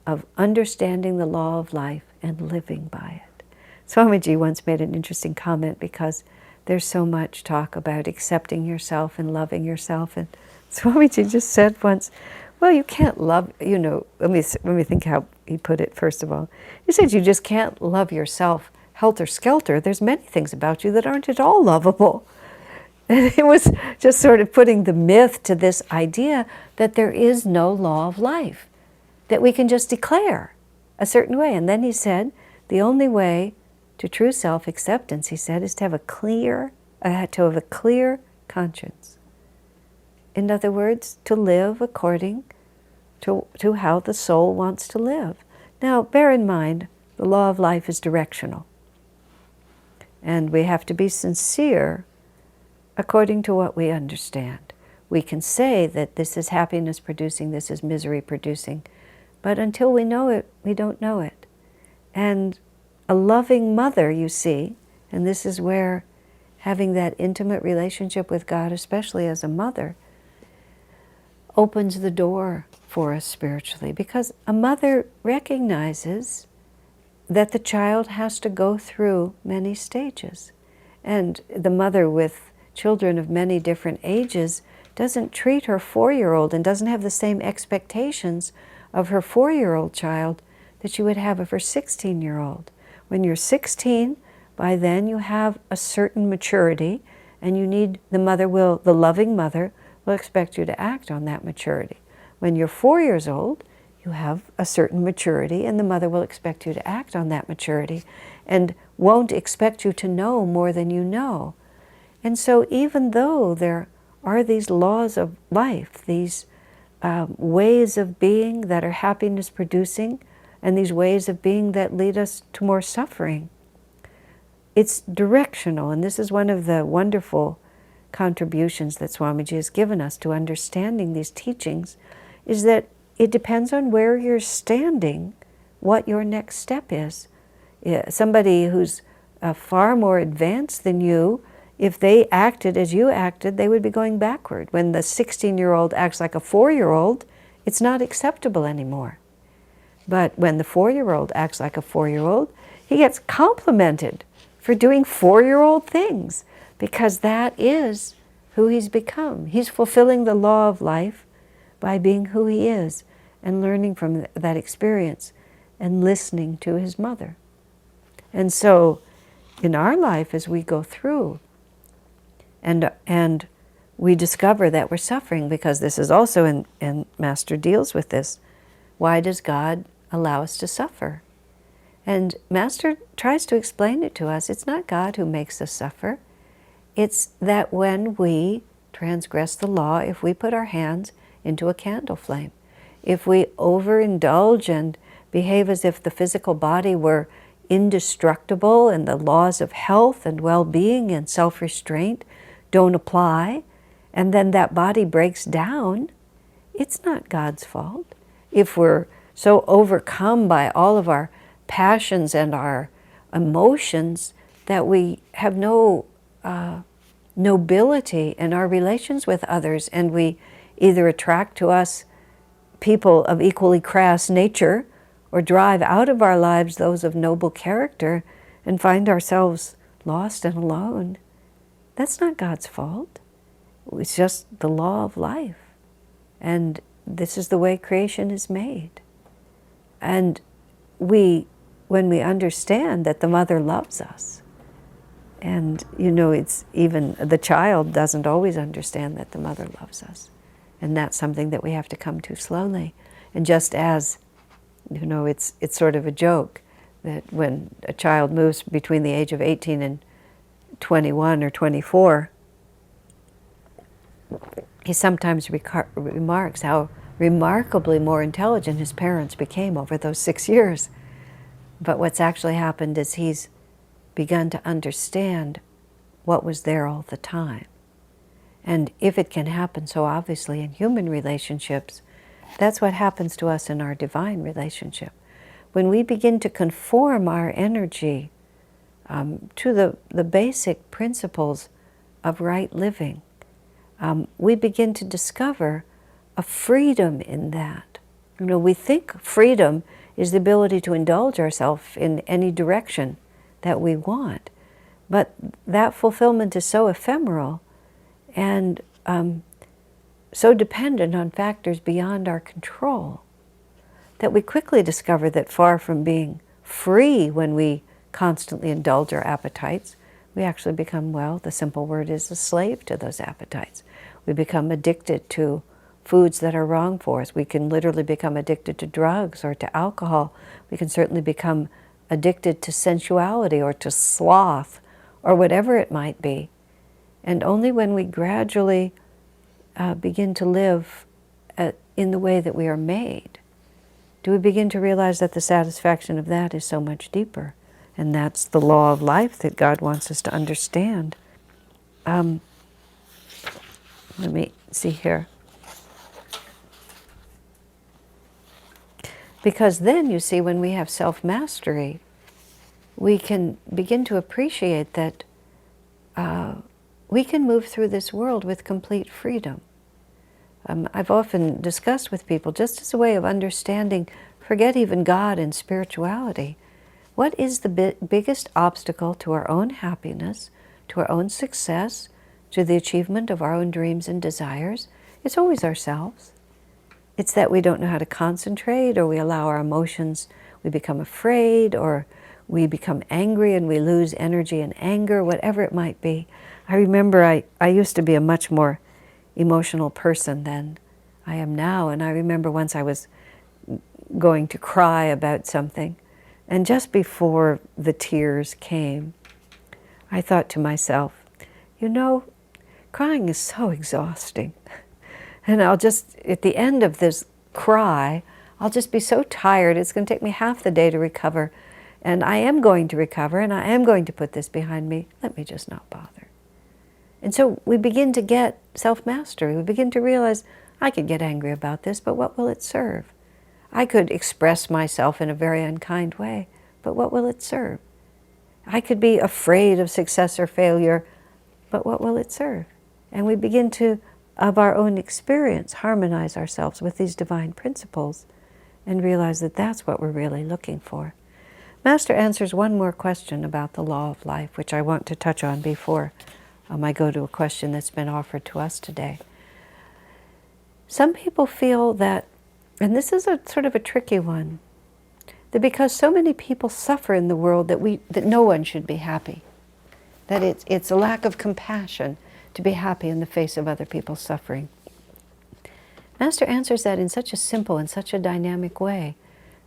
of understanding the law of life and living by it. Swamiji once made an interesting comment, because there's so much talk about accepting yourself and loving yourself. And Swamiji just said once, well, you can't love, let me think how he put it first of all. He said you just can't love yourself helter-skelter. There's many things about you that aren't at all lovable. It was just sort of putting the myth to this idea that there is no law of life, that we can just declare a certain way. And then he said, the only way to true self-acceptance, he said, is to have a clear conscience. In other words, to live according to how the soul wants to live. Now, bear in mind, the law of life is directional. And we have to be sincere according to what we understand. We can say that this is happiness producing, this is misery producing, but until we know it, we don't know it. And a loving mother, you see, and this is where having that intimate relationship with God, especially as a mother, opens the door for us spiritually, because a mother recognizes that the child has to go through many stages. And the mother with children of many different ages doesn't treat her 4-year-old and doesn't have the same expectations of her 4-year-old child that she would have of her 16-year-old. When you're 16, by then you have a certain maturity, and you need, the loving mother will expect you to act on that maturity. When you're 4 years old, you have a certain maturity, and the mother will expect you to act on that maturity and won't expect you to know more than you know. And so even though there are these laws of life, these ways of being that are happiness producing, and these ways of being that lead us to more suffering, it's directional. And this is one of the wonderful contributions that Swamiji has given us to understanding these teachings, is that it depends on where you're standing, what your next step is. Somebody who's far more advanced than you, if they acted as you acted, they would be going backward. When the 16-year-old acts like a 4-year-old, it's not acceptable anymore. But when the 4-year-old acts like a 4-year-old, he gets complimented for doing 4-year-old things, because that is who he's become. He's fulfilling the law of life by being who he is and learning from that experience and listening to his mother. And so in our life, as we go through and we discover that we're suffering, because this is also, and Master deals with this, why does God allow us to suffer? And Master tries to explain it to us. It's not God who makes us suffer. It's that when we transgress the law, if we put our hands into a candle flame, if we overindulge and behave as if the physical body were indestructible and the laws of health and well-being and self-restraint don't apply, and then that body breaks down, it's not God's fault. If we're so overcome by all of our passions and our emotions that we have no nobility in our relations with others, and we either attract to us people of equally crass nature or drive out of our lives those of noble character and find ourselves lost and alone, that's not God's fault. It's just the law of life. And this is the way creation is made. And when we understand that the mother loves us, and it's even the child doesn't always understand that the mother loves us. And that's something that we have to come to slowly. And just as, it's sort of a joke that when a child moves between the age of 18 and 21 or 24, he sometimes remarks how remarkably more intelligent his parents became over those 6 years. But what's actually happened is he's begun to understand what was there all the time. And if it can happen so obviously in human relationships, that's what happens to us in our divine relationship. When we begin to conform our energy to the basic principles of right living, we begin to discover a freedom in that. We think freedom is the ability to indulge ourselves in any direction that we want. But that fulfillment is so ephemeral and so dependent on factors beyond our control that we quickly discover that far from being free when we constantly indulge our appetites, we actually become, well, the simple word is a slave to those appetites. We become addicted to foods that are wrong for us. We can literally become addicted to drugs or to alcohol. We can certainly become addicted to sensuality or to sloth or whatever it might be. And only when we gradually begin to live in the way that we are made do we begin to realize that the satisfaction of that is so much deeper. And that's the law of life that God wants us to understand. Let me see here. Because then, you see, when we have self-mastery, we can begin to appreciate that we can move through this world with complete freedom. I've often discussed with people, just as a way of understanding, forget even God and spirituality, what is the biggest obstacle to our own happiness, to our own success, to the achievement of our own dreams and desires? It's always ourselves. It's that we don't know how to concentrate, or we allow our emotions, we become afraid, or we become angry and we lose energy in anger, whatever it might be. I remember I used to be a much more emotional person than I am now, and I remember once I was going to cry about something, and just before the tears came, I thought to myself, you know, crying is so exhausting. And I'll just, at the end of this cry, I'll just be so tired, it's going to take me half the day to recover. And I am going to recover, and I am going to put this behind me. Let me just not bother. And so we begin to get self-mastery. We begin to realize, I could get angry about this, but what will it serve? I could express myself in a very unkind way, but what will it serve? I could be afraid of success or failure, but what will it serve? And we begin to, of our own experience, harmonize ourselves with these divine principles and realize that that's what we're really looking for. Master answers one more question about the law of life, which I want to touch on before I go to a question that's been offered to us today. Some people feel that, and this is a sort of a tricky one, that because so many people suffer in the world that no one should be happy. That it's a lack of compassion to be happy in the face of other people's suffering. Master answers that in such a simple and such a dynamic way,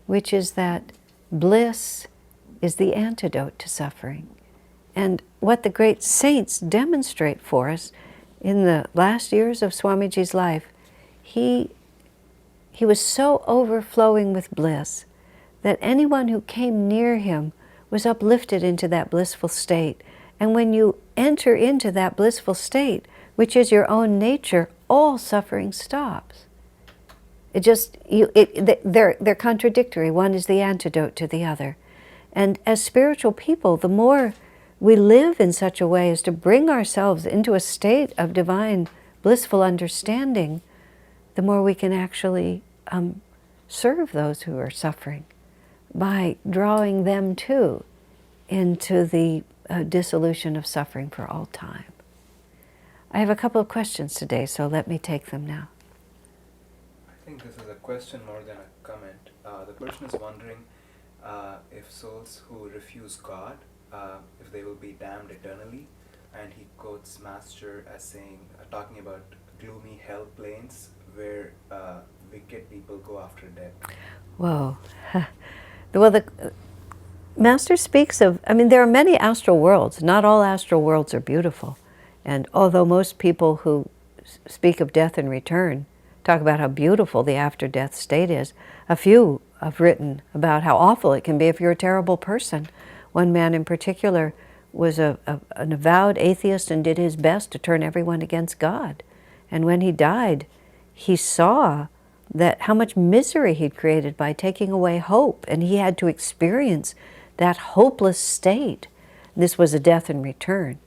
which is that bliss is the antidote to suffering. And what the great saints demonstrate for us in the last years of Swamiji's life, he was so overflowing with bliss that anyone who came near him was uplifted into that blissful state. And when you enter into that blissful state, which is your own nature, all suffering stops. They're contradictory. One is the antidote to the other. And as spiritual people, the more we live in such a way as to bring ourselves into a state of divine blissful understanding, the more we can actually serve those who are suffering by drawing them too into the dissolution of suffering for all time. I have a couple of questions today, so let me take them now. I think this is a question more than a comment. The person is wondering if souls who refuse God, if they will be damned eternally, and he quotes Master as saying, talking about gloomy hell planes where wicked people go after death. Whoa. Well, the Master speaks of, there are many astral worlds. Not all astral worlds are beautiful. And although most people who speak of death and return talk about how beautiful the after-death state is, a few have written about how awful it can be if you're a terrible person. One man in particular was an avowed atheist and did his best to turn everyone against God. And when he died, he saw that how much misery he'd created by taking away hope, and he had to experience that hopeless state. This was a death and return,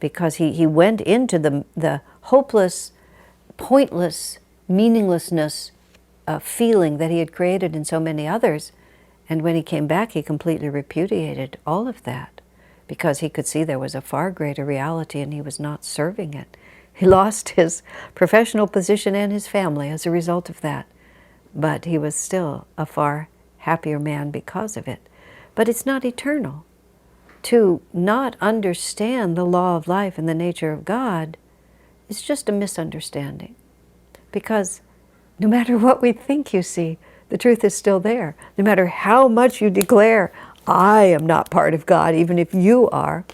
because he went into the hopeless, pointless, meaninglessness feeling that he had created in so many others, and when he came back, he completely repudiated all of that, because he could see there was a far greater reality and he was not serving it. He lost his professional position and his family as a result of that, but he was still a far happier man because of it. But it's not eternal. to not understand the law of life and the nature of God is just a misunderstanding. Because no matter what we think you see, the truth is still there. No matter how much you declare, I am not part of God, even if you are,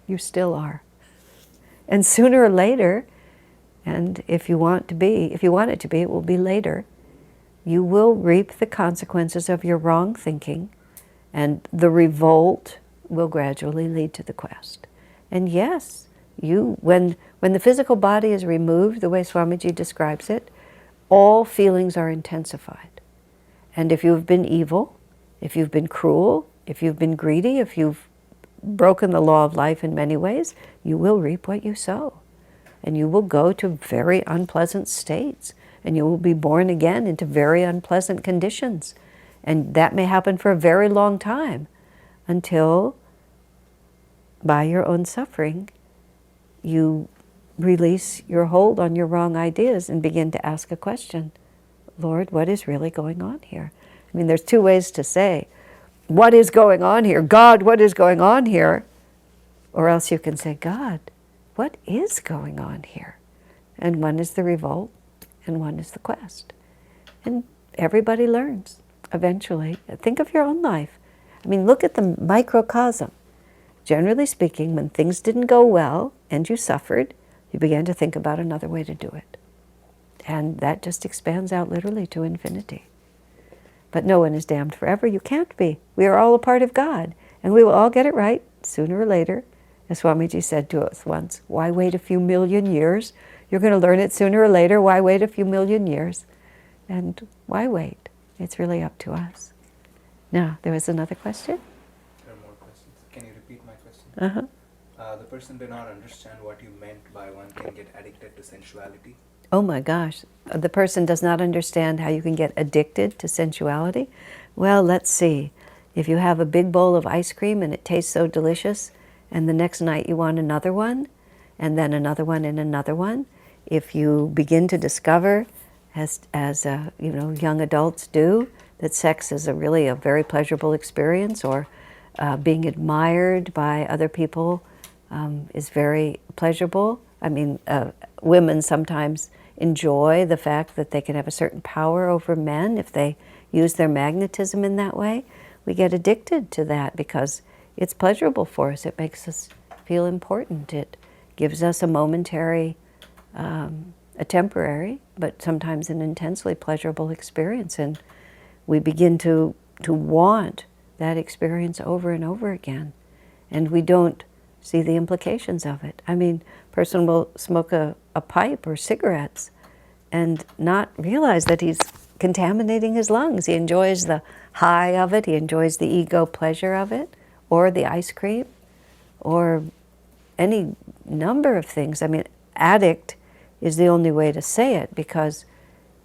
you still are. And sooner or later, and if you want it to be, it will be later, you will reap the consequences of your wrong thinking, and the revolt will gradually lead to the quest. And yes, when the physical body is removed, the way Swamiji describes it, all feelings are intensified. And if you've been evil, if you've been cruel, if you've been greedy, if you've broken the law of life in many ways, you will reap what you sow. And you will go to very unpleasant states. And you will be born again into very unpleasant conditions. And that may happen for a very long time, until, by your own suffering, you release your hold on your wrong ideas and begin to ask a question. Lord, what is really going on here? I mean, there's two ways to say, what is going on here? God, what is going on here? Or else you can say, God, what is going on here? And one is the revolt, and one is the quest. And everybody learns eventually. Think of your own life. I mean, look at the microcosm. Generally speaking, when things didn't go well and you suffered, you began to think about another way to do it. And that just expands out literally to infinity. But no one is damned forever. You can't be. We are all a part of God. And we will all get it right sooner or later. As Swamiji said to us once, why wait a few million years? You're going to learn it sooner or later. Why wait a few million years? And why wait? It's really up to us. Now, there was another question? There are more questions. Can you repeat my question? Uh-huh. The person did not understand what you meant by one can get addicted to sensuality. Oh my gosh, the person does not understand how you can get addicted to sensuality? Well, let's see. If you have a big bowl of ice cream and it tastes so delicious, and the next night you want another one, and then another one and another one, if you begin to discover, as young adults do, that sex is really a very pleasurable experience, or being admired by other people is very pleasurable. I mean, women sometimes enjoy the fact that they can have a certain power over men if they use their magnetism in that way. We get addicted to that because it's pleasurable for us. It makes us feel important. It gives us a momentary, a temporary, but sometimes an intensely pleasurable experience. And we begin to want that experience over and over again. And we don't see the implications of it. I mean, a person will smoke a pipe or cigarettes and not realize that he's contaminating his lungs. He enjoys the high of it, he enjoys the ego pleasure of it, or the ice cream, or any number of things. I mean, addict is the only way to say it because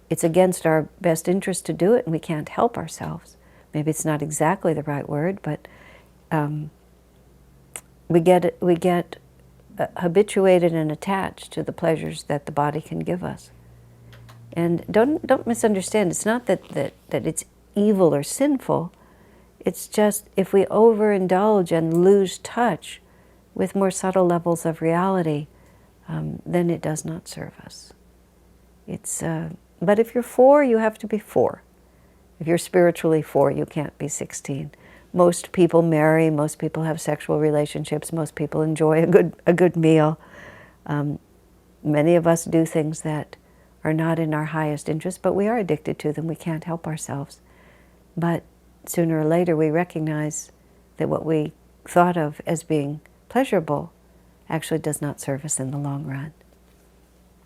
it's against our best interest to do it and we can't help ourselves. Maybe it's not exactly the right word, but we get habituated and attached to the pleasures that the body can give us. And don't misunderstand, it's not that it's evil or sinful, it's just if we overindulge and lose touch with more subtle levels of reality, then it does not serve us. But if you're 4, you have to be 4. If you're spiritually 4, you can't be 16. Most people marry, most people have sexual relationships, most people enjoy a good meal. Many of us do things that are not in our highest interest, but we are addicted to them. We can't help ourselves. But sooner or later we recognize that what we thought of as being pleasurable actually does not serve us in the long run.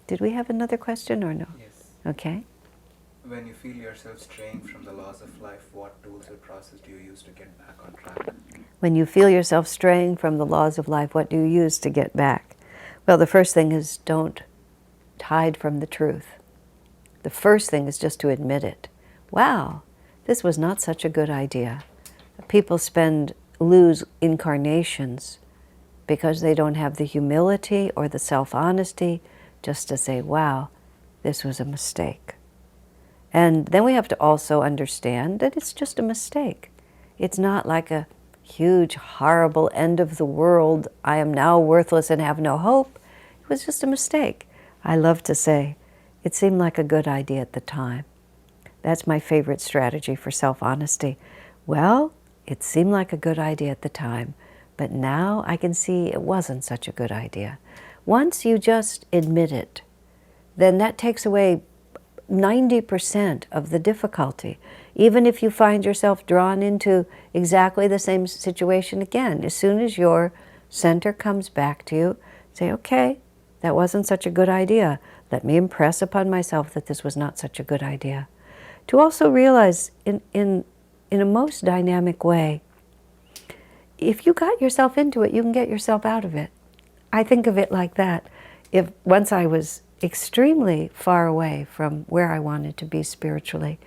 Did we have another question or no? Yes. Okay. When you feel yourself straying from the laws of life, what tools or process do you use to get back on track? When you feel yourself straying from the laws of life, what do you use to get back? Well, the first thing is don't hide from the truth. The first thing is just to admit it. Wow, this was not such a good idea. People lose incarnations because they don't have the humility or the self-honesty just to say, wow, this was a mistake. And then we have to also understand that it's just a mistake. It's not like a huge, horrible end of the world, I am now worthless and have no hope. It was just a mistake. I love to say, it seemed like a good idea at the time. That's my favorite strategy for self-honesty. Well, it seemed like a good idea at the time, but now I can see it wasn't such a good idea. Once you just admit it, then that takes away 90% of the difficulty. Even if you find yourself drawn into exactly the same situation again, as soon as your center comes back to you, say, okay, that wasn't such a good idea. Let me impress upon myself that this was not such a good idea. To also realize in a most dynamic way, if you got yourself into it, you can get yourself out of it. I think of it like that. If once I was extremely far away from where I wanted to be spiritually,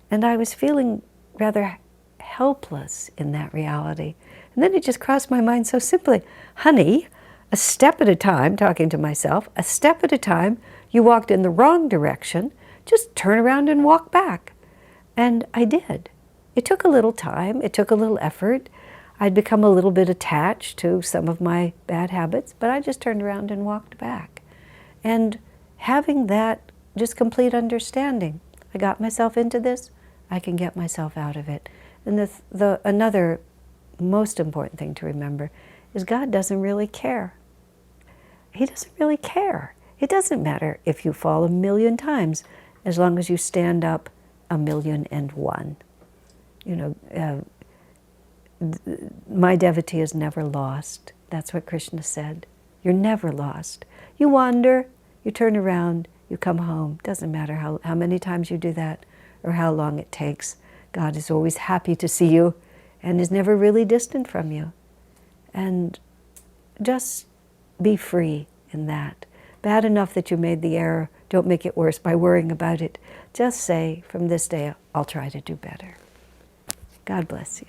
and I was feeling rather helpless in that reality. And then it just crossed my mind so simply, honey, a step at a time, talking to myself, a step at a time, you walked in the wrong direction, just turn around and walk back. And I did. It took a little time, it took a little effort. I'd become a little bit attached to some of my bad habits, but I just turned around and walked back. And having that just complete understanding, I got myself into this, I can get myself out of it. And another most important thing to remember is God doesn't really care. He doesn't really care. It doesn't matter if you fall 1,000,000 times, as long as you stand up 1,000,001. You know, my devotee is never lost. That's what Krishna said. You're never lost. You wander, you turn around, you come home. Doesn't matter how many times you do that or how long it takes. God is always happy to see you and is never really distant from you. And just be free in that. Bad enough that you made the error, don't make it worse by worrying about it. Just say, from this day, I'll try to do better. God bless you.